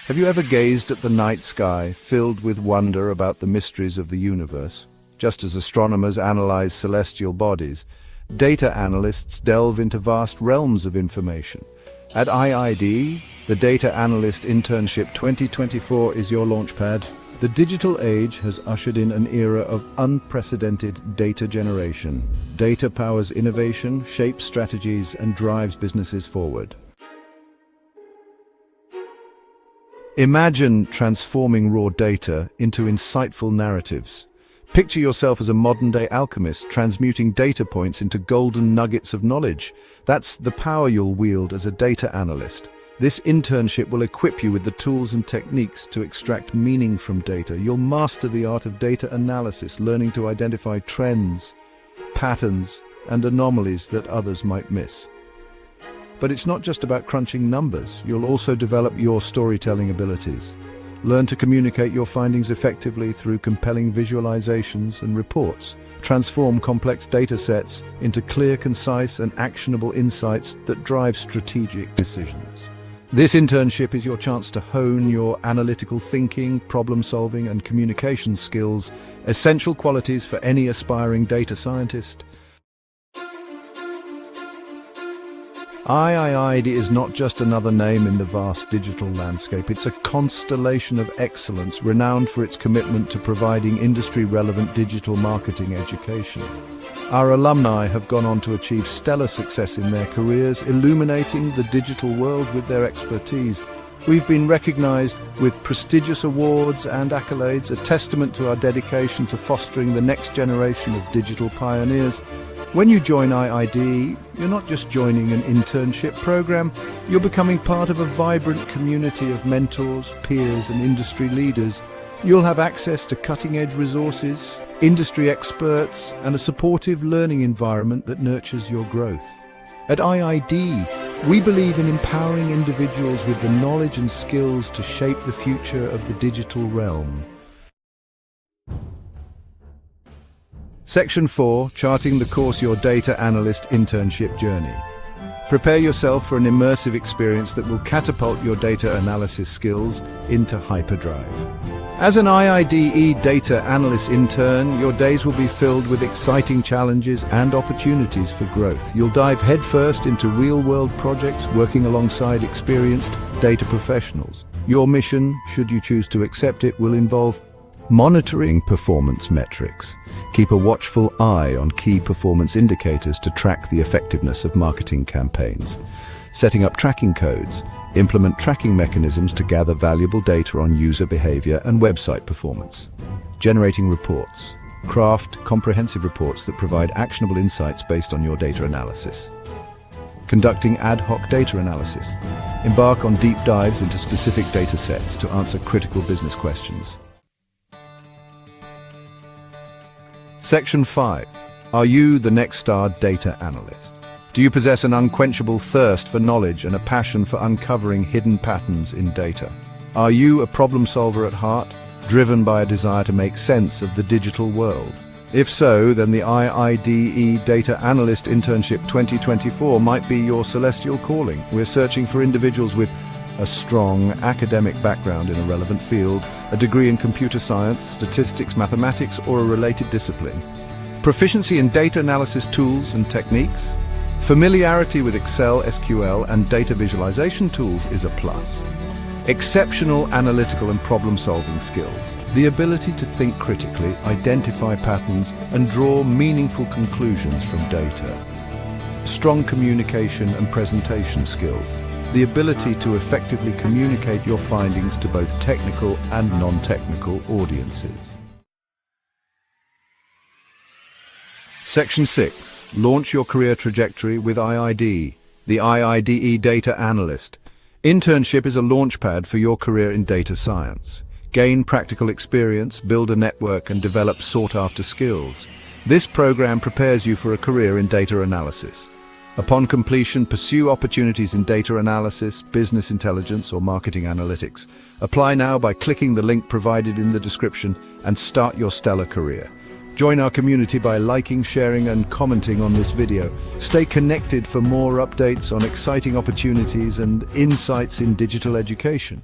Have you ever gazed at the night sky, filled with wonder about the mysteries of the universe? Just as astronomers analyze celestial bodies, data analysts delve into vast realms of information. At IIDE, the Data Analyst Internship 2024 is your launchpad. The digital age has ushered in an era of unprecedented data generation. Data powers innovation, shapes strategies, and drives businesses forward. Imagine transforming raw data into insightful narratives. Picture yourself as a modern-day alchemist, transmuting data points into golden nuggets of knowledge. That's the power you'll wield as a data analyst. This internship will equip you with the tools and techniques to extract meaning from data. You'll master the art of data analysis, learning to identify trends, patterns, and anomalies that others might miss. But it's not just about crunching numbers. You'll also develop your storytelling abilities. Learn to communicate your findings effectively through compelling visualizations and reports. Transform complex data sets into clear, concise, and actionable insights that drive strategic decisions. This internship is your chance to hone your analytical thinking, problem-solving, and communication skills, essential qualities for any aspiring data scientist. IIDE is not just another name in the vast digital landscape. It's a constellation of excellence renowned for its commitment to providing industry-relevant digital marketing education. Our alumni have gone on to achieve stellar success in their careers, illuminating the digital world with their expertise. We've been recognized with prestigious awards and accolades, a testament to our dedication to fostering the next generation of digital pioneers. When you join IIDE, you're not just joining an internship program, you're becoming part of a vibrant community of mentors, peers, and industry leaders. You'll have access to cutting-edge resources, industry experts, and a supportive learning environment that nurtures your growth. At IIDE, we believe in empowering individuals with the knowledge and skills to shape the future of the digital realm. Section 4, charting the course your data analyst internship journey. Prepare yourself for an immersive experience that will catapult your data analysis skills into hyperdrive. As an IIDE data analyst intern, your days will be filled with exciting challenges and opportunities for growth. You'll dive headfirst into real-world projects, working alongside experienced data professionals. Your mission, should you choose to accept it, will involve monitoring performance metrics. Keep a watchful eye on key performance indicators to track the effectiveness of marketing campaigns. Setting up tracking codes. Implement tracking mechanisms to gather valuable data on user behavior and website performance. Generating reports. Craft comprehensive reports that provide actionable insights based on your data analysis. Conducting ad hoc data analysis. Embark on deep dives into specific data sets to answer critical business questions. Section 5. Are you the next star data analyst? Do you possess an unquenchable thirst for knowledge and a passion for uncovering hidden patterns in data? Are you a problem solver at heart, driven by a desire to make sense of the digital world? If so, then the IIDE Data Analyst Internship 2024 might be your celestial calling. We're searching for individuals with a strong academic background in a relevant field, a degree in computer science, statistics, mathematics, or a related discipline. Proficiency in data analysis tools and techniques. Familiarity with Excel, SQL, and data visualization tools is a plus. Exceptional analytical and problem-solving skills. The ability to think critically, identify patterns, and draw meaningful conclusions from data. Strong communication and presentation skills. The ability to effectively communicate your findings to both technical and non-technical audiences. Section 6. Launch your career trajectory with IIDE, the IIDE Data Analyst. Internship is a launchpad for your career in data science. Gain practical experience, build a network, and develop sought-after skills. This program prepares you for a career in data analysis. Upon completion, pursue opportunities in data analysis, business intelligence, or marketing analytics. Apply now by clicking the link provided in the description and start your stellar career. Join our community by liking, sharing, and commenting on this video. Stay connected for more updates on exciting opportunities and insights in digital education.